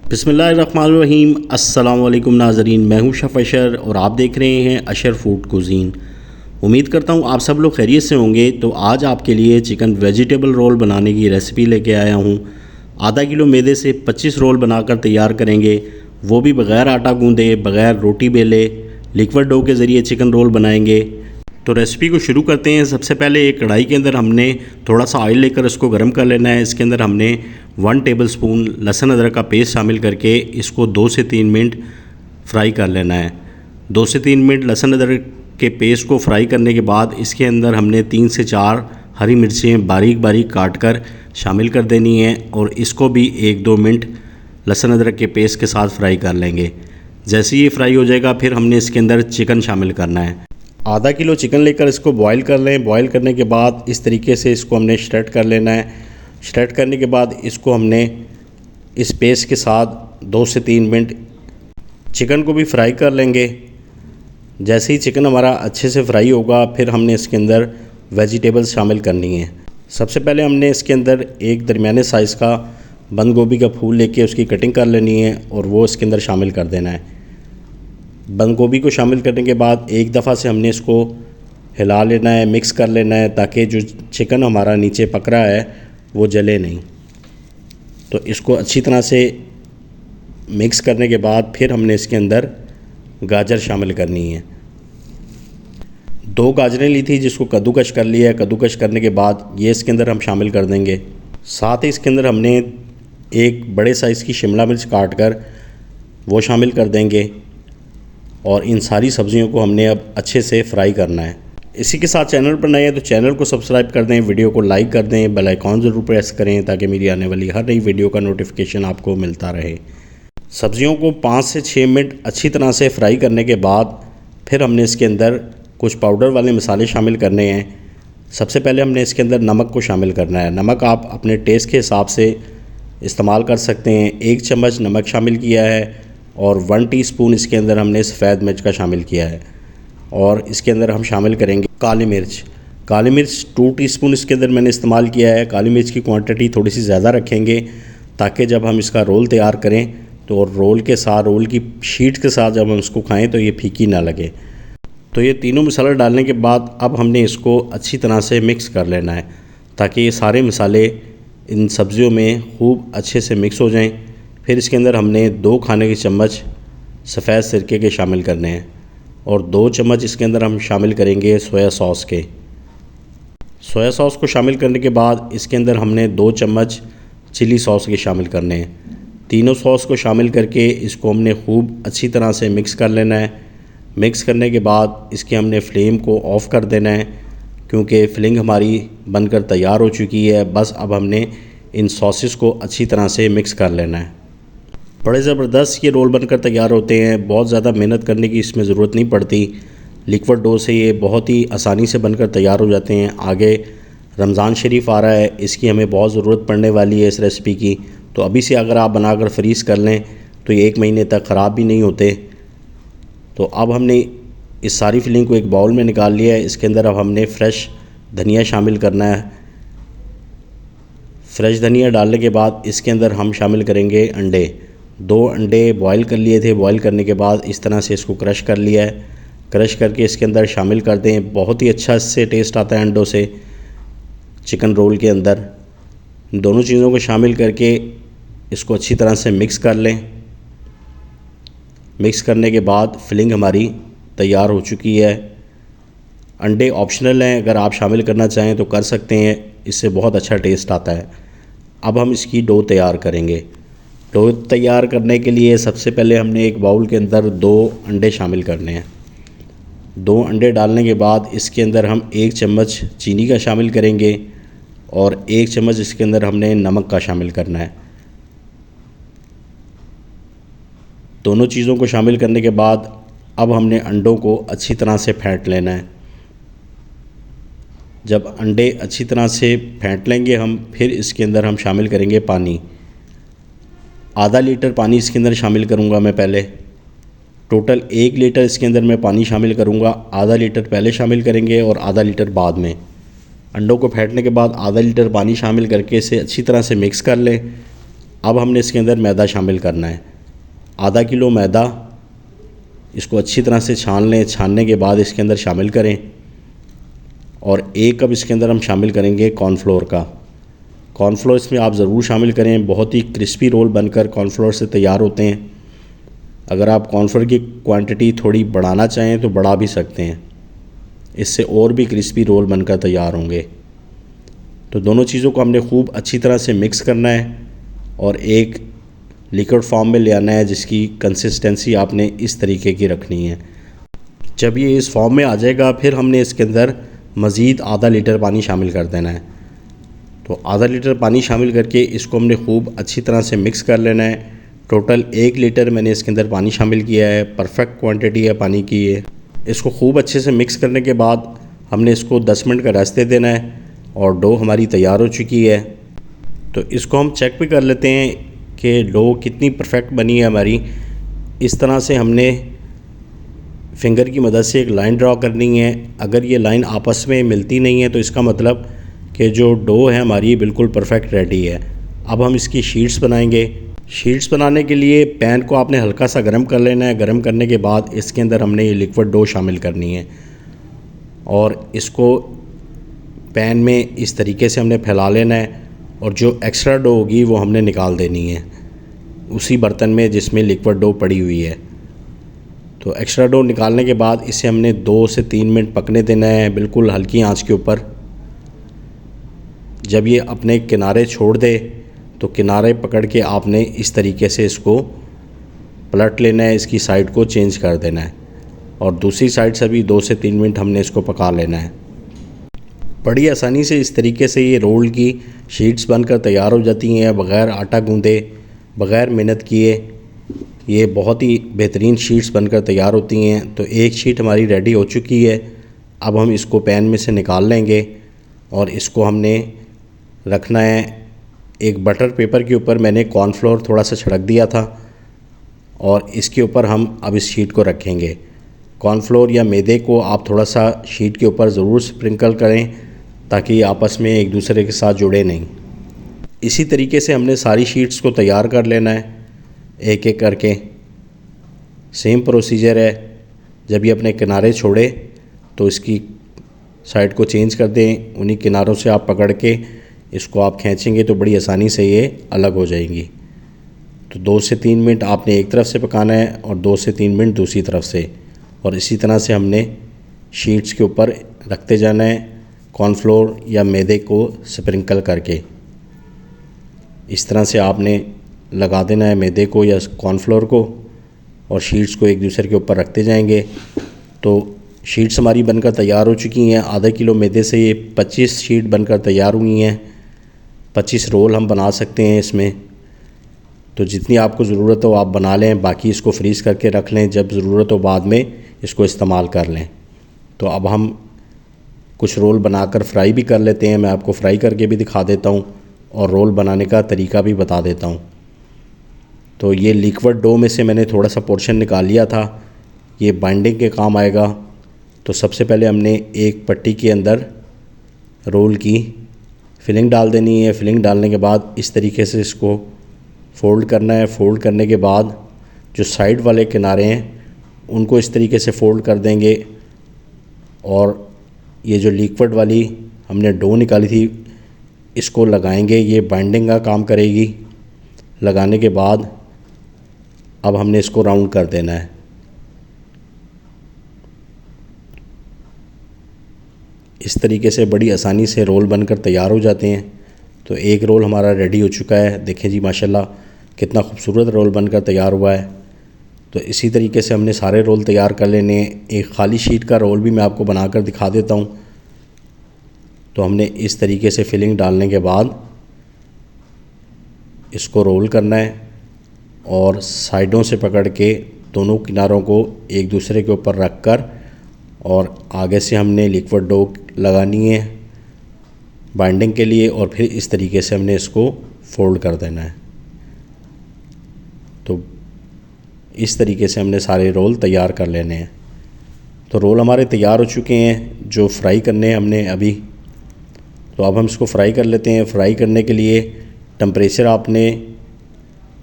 बिस्मिल्लाहिर्रहमानिर्रहीम। अस्सलाम वालेकुम नाज़रीन, मैं हूं शफ़ अशर और आप देख रहे हैं अशर फूड कुज़ीन। उम्मीद करता हूं आप सब लोग खैरियत से होंगे। तो आज आपके लिए चिकन वेजिटेबल रोल बनाने की रेसिपी लेके आया हूं। आधा किलो मैदे से 25 रोल बनाकर तैयार करेंगे, वो भी बग़ैर आटा गूँधे, बग़ैर रोटी बेले, लिक्विड डो के ज़रिए चिकन रोल बनाएंगे। तो रेसिपी को शुरू करते हैं। सबसे पहले एक कढ़ाई के अंदर हमने थोड़ा सा ऑयल लेकर इसको गर्म कर लेना है। इसके अंदर हमने 1 टेबलस्पून लहसुन अदरक का पेस्ट शामिल करके इसको 2 से 3 मिनट फ्राई कर लेना है। 2 से 3 मिनट लहसुन अदरक के पेस्ट को फ्राई करने के बाद इसके अंदर हमने 3 से 4 हरी मिर्चें बारीक बारीक काट कर शामिल कर देनी है और इसको भी 1-2 मिनट लहसुन अदरक के पेस्ट के साथ फ्राई कर लेंगे। जैसे ये फ्राई हो जाएगा फिर हमने इसके अंदर चिकन शामिल करना है। आधा किलो चिकन लेकर इसको बॉईल कर लें। बॉईल करने के बाद इस तरीके से इसको हमने श्रेड कर लेना है। श्रेड करने के बाद इसको हमने इस पेस्ट के साथ 2 से 3 मिनट चिकन को भी फ्राई कर लेंगे। जैसे ही चिकन हमारा अच्छे से फ्राई होगा फिर हमने इसके अंदर वेजिटेबल्स शामिल करनी है। सबसे पहले हमने इसके अंदर एक दरमियाने साइज़ का बंद गोभी का फूल लेके उसकी कटिंग कर लेनी है और वो इसके अंदर शामिल कर देना है। बंद गोभी को शामिल करने के बाद एक दफ़ा से हमने इसको हिला लेना है, मिक्स कर लेना है ताकि जो चिकन हमारा नीचे पक रहा है वो जले नहीं। तो इसको अच्छी तरह से मिक्स करने के बाद फिर हमने इसके अंदर गाजर शामिल करनी है। 2 गाजरें ली थी जिसको कद्दूकश कर लिया है। कद्दूकश करने के बाद ये इसके अंदर हम शामिल कर देंगे। साथ ही इसके अंदर हमने एक बड़े साइज़ की शिमला मिर्च काट कर वो शामिल कर देंगे और इन सारी सब्ज़ियों को हमने अब अच्छे से फ्राई करना है। इसी के साथ चैनल पर नए हैं तो चैनल को सब्सक्राइब कर दें, वीडियो को लाइक कर दें, बेल आइकॉन ज़रूर प्रेस करें ताकि मेरी आने वाली हर नई वीडियो का नोटिफिकेशन आपको मिलता रहे। सब्ज़ियों को 5 से 6 मिनट अच्छी तरह से फ्राई करने के बाद फिर हमने इसके अंदर कुछ पाउडर वाले मसाले शामिल करने हैं। सबसे पहले हमने इसके अंदर नमक को शामिल करना है। नमक आप अपने टेस्ट के हिसाब से इस्तेमाल कर सकते हैं। 1 चम्मच नमक शामिल किया है और 1 टीस्पून इसके अंदर हमने सफ़ेद मिर्च का शामिल किया है और इसके अंदर हम शामिल करेंगे काली मिर्च। काली मिर्च 2 टीस्पून इसके अंदर मैंने इस्तेमाल किया है। काली मिर्च की क्वांटिटी थोड़ी सी ज़्यादा रखेंगे ताकि जब हम इसका रोल तैयार करें तो रोल के साथ, रोल की शीट के साथ जब हम इसको खाएं तो ये फीकी ना लगे। तो ये तीनों मसाले डालने के बाद अब हमने इसको अच्छी तरह से मिक्स कर लेना है ताकि ये सारे मसाले इन सब्ज़ियों में खूब अच्छे से मिक्स हो जाएँ। फिर इसके अंदर हमने 2 खाने के चम्मच सफ़ेद सिरके के शामिल करने हैं और 2 चम्मच इसके अंदर हम शामिल करेंगे सोया सॉस के। सोया सॉस को शामिल करने के बाद इसके अंदर हमने 2 चम्मच चिली सॉस के शामिल करने हैं। तीनों सॉस को शामिल करके इसको हमने खूब अच्छी तरह से मिक्स कर लेना है। मिक्स करने के बाद इसके हमने फ्लेम को ऑफ़ कर देना है क्योंकि फिलिंग हमारी बनकर तैयार हो चुकी है। बस अब हमने इन सॉसेस को अच्छी तरह से मिक्स कर लेना है। बड़े ज़बरदस्त ये रोल बनकर तैयार होते हैं। बहुत ज़्यादा मेहनत करने की इसमें ज़रूरत नहीं पड़ती। लिक्विड डो से ये बहुत ही आसानी से बनकर तैयार हो जाते हैं। आगे रमज़ान शरीफ आ रहा है, इसकी हमें बहुत ज़रूरत पड़ने वाली है इस रेसिपी की। तो अभी से अगर आप बनाकर फ्रीज़ कर लें तो ये 1 महीने तक ख़राब भी नहीं होते। तो अब हमने इस सारी फिलिंग को एक बाउल में निकाल लिया है। इसके अंदर अब हमने फ्रेश धनिया शामिल करना है। फ्रेश धनिया डालने के बाद इसके अंदर हम शामिल करेंगे अंडे। 2 अंडे बॉईल कर लिए थे। बॉईल करने के बाद इस तरह से इसको क्रश कर लिया है। क्रश करके इसके अंदर शामिल कर दें। बहुत ही अच्छा इससे टेस्ट आता है अंडों से चिकन रोल के अंदर। दोनों चीज़ों को शामिल करके इसको अच्छी तरह से मिक्स कर लें। मिक्स करने के बाद फिलिंग हमारी तैयार हो चुकी है। अंडे ऑप्शनल हैं, अगर आप शामिल करना चाहें तो कर सकते हैं, इससे बहुत अच्छा टेस्ट आता है। अब हम इसकी डो तैयार करेंगे। डो तैयार करने के लिए सबसे पहले हमने एक बाउल के अंदर 2 अंडे शामिल करने हैं। 2 अंडे डालने के बाद इसके अंदर हम 1 चम्मच चीनी का शामिल करेंगे और 1 चम्मच इसके अंदर हमने नमक का शामिल करना है। दोनों चीज़ों को शामिल करने के बाद अब हमने अंडों को अच्छी तरह से फेंट लेना है। जब अंडे अच्छी तरह से फेंट लेंगे हम फिर इसके अंदर हम शामिल करेंगे पानी। आधा लीटर पानी इसके अंदर शामिल करूँगा मैं पहले। टोटल 1 लीटर इसके अंदर मैं पानी शामिल करूँगा। आधा लीटर पहले शामिल करेंगे और आधा लीटर बाद में। अंडों को फेंटने के बाद आधा लीटर पानी शामिल करके इसे अच्छी तरह से मिक्स कर लें। अब हमने इसके अंदर मैदा शामिल करना है। आधा किलो मैदा, इसको अच्छी तरह से छान लें। छानने के बाद इसके अंदर शामिल करें और 1 कप इसके अंदर हम शामिल करेंगे कॉर्नफ्लोर का। कॉर्नफ्लोर इसमें आप ज़रूर शामिल करें, बहुत ही क्रिस्पी रोल बनकर कॉर्नफ्लोर से तैयार होते हैं। अगर आप कॉर्नफ्लोर की क्वांटिटी थोड़ी बढ़ाना चाहें तो बढ़ा भी सकते हैं, इससे और भी क्रिस्पी रोल बनकर तैयार होंगे। तो दोनों चीज़ों को हमने खूब अच्छी तरह से मिक्स करना है और एक लिक्विड फॉर्म में ले आना है, जिसकी कंसिस्टेंसी आपने इस तरीके की रखनी है। जब ये इस फॉर्म में आ जाएगा फिर हमने इसके अंदर मज़ीद आधा लीटर पानी शामिल कर देना है। तो आधा लीटर पानी शामिल करके इसको हमने खूब अच्छी तरह से मिक्स कर लेना है। टोटल 1 लीटर मैंने इसके अंदर पानी शामिल किया है, परफेक्ट क्वांटिटी है पानी की ये। इसको खूब अच्छे से मिक्स करने के बाद हमने इसको 10 मिनट का रेस्ट दे देना है और डो हमारी तैयार हो चुकी है। तो इसको हम चेक भी कर लेते हैं कि डो कितनी परफेक्ट बनी है हमारी। इस तरह से हमने फिंगर की मदद से एक लाइन ड्रॉ करनी है। अगर ये लाइन आपस में मिलती नहीं है तो इसका मतलब कि जो डो है हमारी बिल्कुल परफेक्ट रेडी है। अब हम इसकी शीट्स बनाएंगे। शीट्स बनाने के लिए पैन को आपने हल्का सा गर्म कर लेना है। गर्म करने के बाद इसके अंदर हमने ये लिक्विड डो शामिल करनी है और इसको पैन में इस तरीके से हमने फैला लेना है और जो एक्स्ट्रा डो होगी वो हमने निकाल देनी है उसी बर्तन में जिसमें लिक्विड डो पड़ी हुई है। तो एक्स्ट्रा डो निकालने के बाद इसे हमने 2 से 3 मिनट पकने देना है, बिल्कुल हल्की आंच के ऊपर। जब ये अपने किनारे छोड़ दे तो किनारे पकड़ के आपने इस तरीके से इसको पलट लेना है, इसकी साइड को चेंज कर देना है और दूसरी साइड से भी 2 से 3 मिनट हमने इसको पका लेना है। बड़ी आसानी से इस तरीके से ये रोल की शीट्स बनकर तैयार हो जाती हैं, बग़ैर आटा गूंदे, बग़ैर मेहनत किए। ये बहुत ही बेहतरीन शीट्स बनकर तैयार होती हैं। तो एक शीट हमारी रेडी हो चुकी है। अब हम इसको पैन में से निकाल लेंगे और इसको हमने रखना है एक बटर पेपर के ऊपर। मैंने कॉर्नफ्लोर थोड़ा सा छिड़क दिया था और इसके ऊपर हम अब इस शीट को रखेंगे। कॉर्नफ्लोर या मैदे को आप थोड़ा सा शीट के ऊपर ज़रूर स्प्रिंकल करें ताकि ये आपस में एक दूसरे के साथ जुड़े नहीं। इसी तरीके से हमने सारी शीट्स को तैयार कर लेना है एक एक करके। सेम प्रोसीजर है। जब ये अपने किनारे छोड़े तो इसकी साइड को चेंज कर दें। उन्हीं किनारों से आप पकड़ के इसको आप खींचेंगे तो बड़ी आसानी से ये अलग हो जाएंगी। तो 2 से 3 मिनट आपने एक तरफ से पकाना है और 2 से 3 मिनट दूसरी तरफ से, और इसी तरह से हमने शीट्स के ऊपर रखते जाना है कॉर्नफ्लोर या मैदे को स्प्रिंकल करके। इस तरह से आपने लगा देना है मैदे को या कॉर्नफ्लोर को और शीट्स को एक दूसरे के ऊपर रखते जाएंगे। तो शीट्स हमारी बनकर तैयार हो चुकी हैं। आधा किलो मैदे से ये 25 शीट बनकर तैयार हुई हैं। 25 रोल हम बना सकते हैं इसमें। तो जितनी आपको ज़रूरत हो आप बना लें, बाकी इसको फ्रीज़ करके रख लें, जब ज़रूरत हो बाद में इसको इस्तेमाल कर लें। तो अब हम कुछ रोल बनाकर फ्राई भी कर लेते हैं। मैं आपको फ्राई करके भी दिखा देता हूँ और रोल बनाने का तरीका भी बता देता हूँ। तो ये लिक्विड डो में से मैंने थोड़ा सा पोर्शन निकाल लिया था, ये बाइंडिंग के काम आएगा। तो सबसे पहले हमने एक पट्टी के अंदर रोल की फिलिंग डाल देनी है। फिलिंग डालने के बाद इस तरीके से इसको फ़ोल्ड करना है। फ़ोल्ड करने के बाद जो साइड वाले किनारे हैं उनको इस तरीके से फ़ोल्ड कर देंगे और ये जो लिक्विड वाली हमने डो निकाली थी इसको लगाएंगे। ये बाइंडिंग का काम करेगी। लगाने के बाद अब हमने इसको राउंड कर देना है। इस तरीके से बड़ी आसानी से रोल बनकर तैयार हो जाते हैं। तो एक रोल हमारा रेडी हो चुका है। देखें जी माशाल्लाह कितना खूबसूरत रोल बनकर तैयार हुआ है। तो इसी तरीके से हमने सारे रोल तैयार कर लेने हैं। एक खाली शीट का रोल भी मैं आपको बनाकर दिखा देता हूँ। तो हमने इस तरीके से फिलिंग डालने के बाद इसको रोल करना है और साइडों से पकड़ के दोनों किनारों को एक दूसरे के ऊपर रख कर और आगे से हमने लिक्विड डो लगानी है बाइंडिंग के लिए और फिर इस तरीके से हमने इसको फोल्ड कर देना है। तो इस तरीके से हमने सारे रोल तैयार कर लेने हैं। तो रोल हमारे तैयार हो चुके हैं जो फ्राई करने हैं हमने अभी। तो अब हम इसको फ्राई कर लेते हैं। फ्राई करने के लिए टेम्परेचर आपने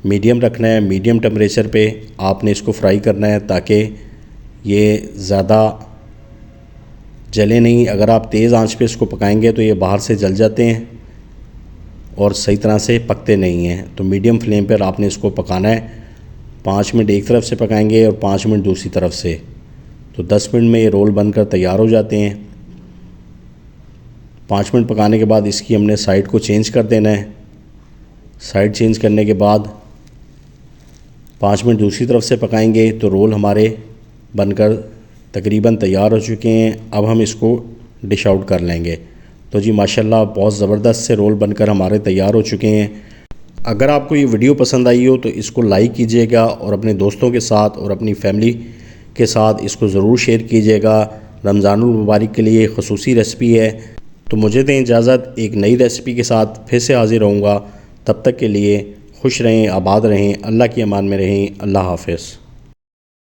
मीडियम रखना है। मीडियम टेम्परेचर पे आपने इसको फ्राई करना है ताकि ये ज़्यादा जले नहीं। अगर आप तेज़ आंच पे इसको पकाएंगे तो ये बाहर से जल जाते हैं और सही तरह से पकते नहीं हैं। तो मीडियम फ्लेम पर आपने इसको पकाना है। 5 मिनट एक तरफ से पकाएंगे और 5 मिनट दूसरी तरफ से। तो 10 मिनट में ये रोल बनकर तैयार हो जाते हैं। 5 मिनट पकाने के बाद इसकी हमने साइड को चेंज कर देना है। साइड चेंज करने के बाद 5 मिनट दूसरी तरफ से पकाएंगे तो रोल हमारे बनकर तकरीबन तैयार हो चुके हैं। अब हम इसको डिश आउट कर लेंगे। तो जी माशाल्लाह बहुत ज़बरदस्त से रोल बनकर हमारे तैयार हो चुके हैं। अगर आपको ये वीडियो पसंद आई हो तो इसको लाइक कीजिएगा और अपने दोस्तों के साथ और अपनी फैमिली के साथ इसको ज़रूर शेयर कीजिएगा। रमज़ानुल मुबारक के लिए ख़ुसूसी रेसिपी है। तो मुझे दें इजाज़त, एक नई रेसिपी के साथ फिर से हाज़िर रहूँगा। तब तक के लिए खुश रहें, आबाद रहें, अल्लाह की अमान में रहें। अल्लाह हाफ़िज़।